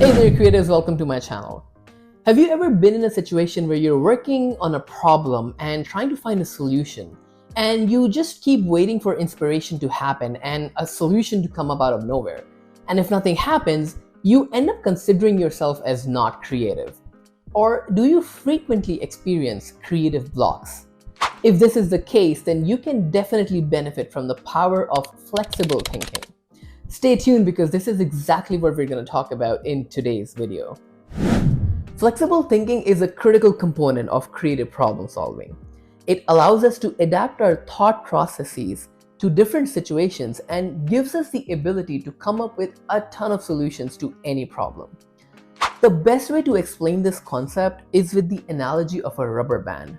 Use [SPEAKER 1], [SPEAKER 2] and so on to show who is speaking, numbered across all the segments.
[SPEAKER 1] Hey there creators, welcome to my channel. Have you ever been in a situation where you're working on a problem and trying to find a solution, and you just keep waiting for inspiration to happen and a solution to come up out of nowhere? And if nothing happens, you end up considering yourself as not creative. Or do you frequently experience creative blocks? If this is the case, then you can definitely benefit from the power of flexible thinking. Stay tuned because this is exactly what we're going to talk about in today's video. Flexible thinking is a critical component of creative problem solving. It allows us to adapt our thought processes to different situations and gives us the ability to come up with a ton of solutions to any problem. The best way to explain this concept is with the analogy of a rubber band.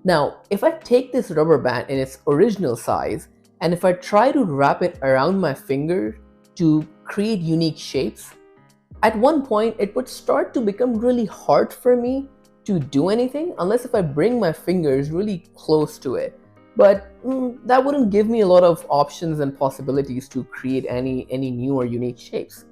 [SPEAKER 1] Now, if I take this rubber band in its original size and if I try to wrap it around my finger to create unique shapes, at one point it would start to become really hard for me to do anything unless if I bring my fingers really close to it. But that wouldn't give me a lot of options and possibilities to create any new or unique shapes.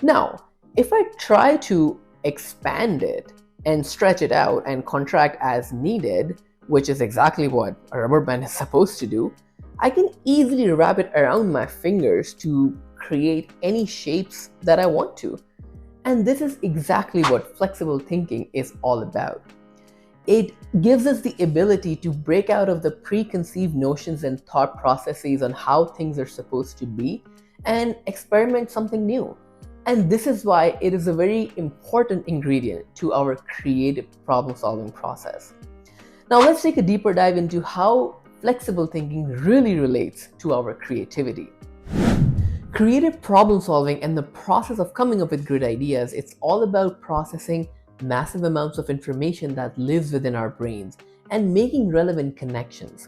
[SPEAKER 1] Now, if I try to expand it and stretch it out and contract as needed, which is exactly what a rubber band is supposed to do, I can easily wrap it around my fingers to create any shapes that I want to. And this is exactly what flexible thinking is all about. It gives us the ability to break out of the preconceived notions and thought processes on how things are supposed to be and experiment something new. And this is why it is a very important ingredient to our creative problem-solving process. Now let's take a deeper dive into how flexible thinking really relates to our creativity. Creative problem solving and the process of coming up with good ideas, it's all about processing massive amounts of information that lives within our brains and making relevant connections.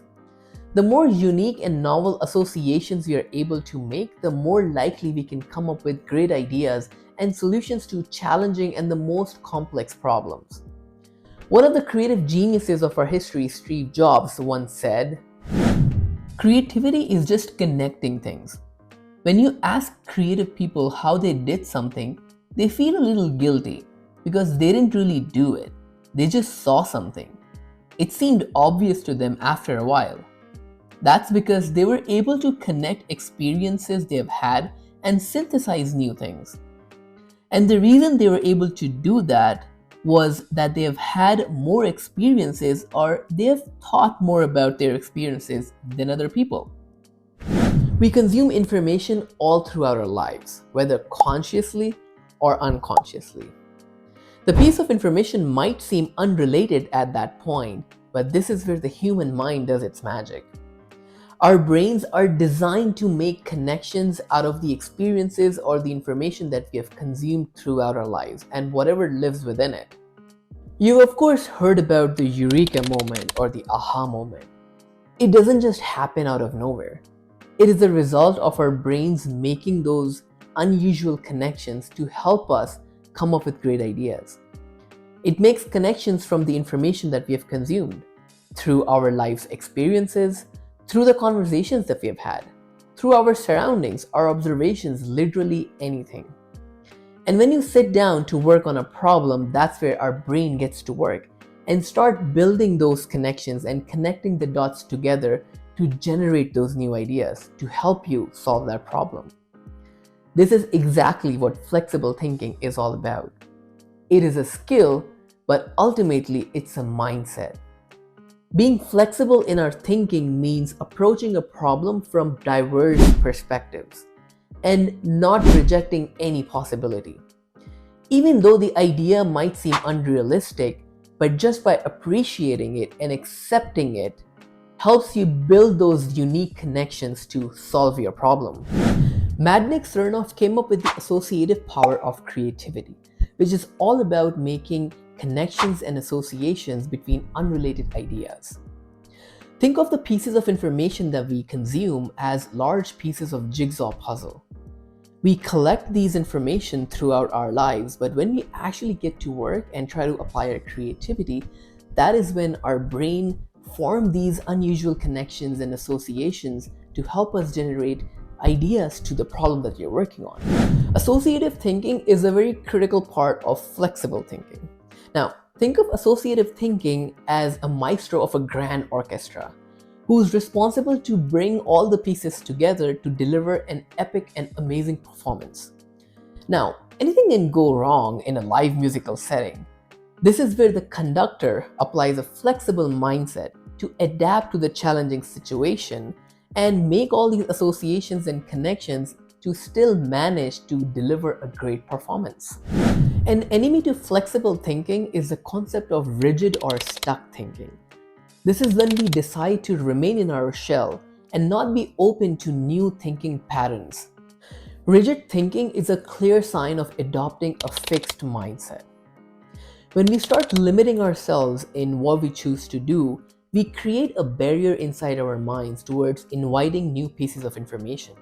[SPEAKER 1] The more unique and novel associations we are able to make, the more likely we can come up with great ideas and solutions to challenging and the most complex problems. One of the creative geniuses of our history, Steve Jobs, once said, "Creativity is just connecting things. When you ask creative people how they did something, they feel a little guilty because they didn't really do it. They just saw something. It seemed obvious to them after a while. That's because they were able to connect experiences they've had and synthesize new things. And the reason they were able to do that was that they have had more experiences or they have thought more about their experiences than other people." We consume information all throughout our lives, whether consciously or unconsciously. The piece of information might seem unrelated at that point, but this is where the human mind does its magic. Our brains are designed to make connections out of the experiences or the information that we have consumed throughout our lives and whatever lives within it. You've of course heard about the eureka moment or the aha moment. It doesn't just happen out of nowhere. It is the result of our brains making those unusual connections to help us come up with great ideas. It makes connections from the information that we have consumed, through our life's experiences, through the conversations that we have had, through our surroundings, our observations, literally anything. And when you sit down to work on a problem, that's where our brain gets to work and start building those connections and connecting the dots together to generate those new ideas to help you solve that problem. This is exactly what flexible thinking is all about. It is a skill, but ultimately it's a mindset. Being flexible in our thinking means approaching a problem from diverse perspectives and not rejecting any possibility. Even though the idea might seem unrealistic, but just by appreciating it and accepting it helps you build those unique connections to solve your problem. Mednick Sarnoff came up with the associative power of creativity, which is all about making connections and associations between unrelated ideas. Think of the pieces of information that we consume as large pieces of jigsaw puzzle. We collect these information throughout our lives, but when we actually get to work and try to apply our creativity, that is when our brain form these unusual connections and associations to help us generate ideas to the problem that you're working on. Associative thinking is a very critical part of flexible thinking. Now, think of associative thinking as a maestro of a grand orchestra who's responsible to bring all the pieces together to deliver an epic and amazing performance. Now, anything can go wrong in a live musical setting. This is where the conductor applies a flexible mindset to adapt to the challenging situation and make all these associations and connections to still manage to deliver a great performance. An enemy to flexible thinking is the concept of rigid or stuck thinking. This is when we decide to remain in our shell and not be open to new thinking patterns. Rigid thinking is a clear sign of adopting a fixed mindset. When we start limiting ourselves in what we choose to do, we create a barrier inside our minds towards inviting new pieces of information.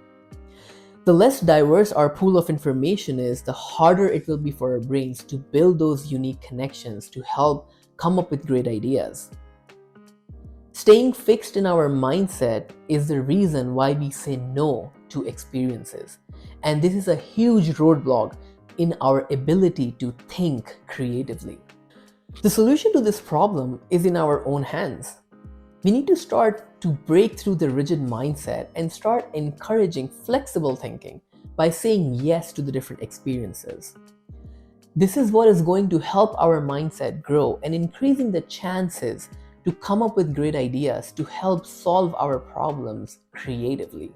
[SPEAKER 1] The less diverse our pool of information is, the harder it will be for our brains to build those unique connections to help come up with great ideas. Staying fixed in our mindset is the reason why we say no to experiences. And this is a huge roadblock in our ability to think creatively. The solution to this problem is in our own hands. We need to start to break through the rigid mindset and start encouraging flexible thinking by saying yes to the different experiences. This is what is going to help our mindset grow and increasing the chances to come up with great ideas to help solve our problems creatively.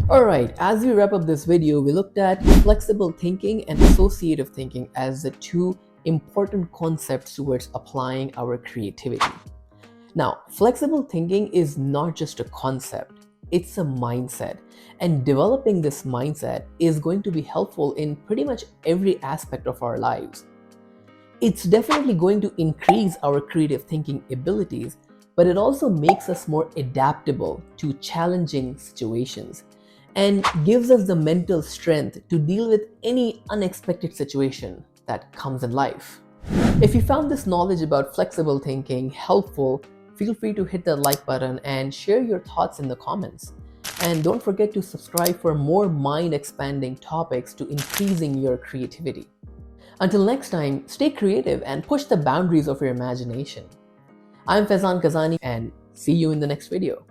[SPEAKER 1] Alright, as we wrap up this video, we looked at flexible thinking and associative thinking as the two important concepts towards applying our creativity. Now, flexible thinking is not just a concept, it's a mindset. And developing this mindset is going to be helpful in pretty much every aspect of our lives. It's definitely going to increase our creative thinking abilities, but it also makes us more adaptable to challenging situations and gives us the mental strength to deal with any unexpected situation that comes in life. If you found this knowledge about flexible thinking helpful, feel free to hit the like button and share your thoughts in the comments. And don't forget to subscribe for more mind-expanding topics to increasing your creativity. Until next time, stay creative and push the boundaries of your imagination. I'm Faizan Kazani and see you in the next video.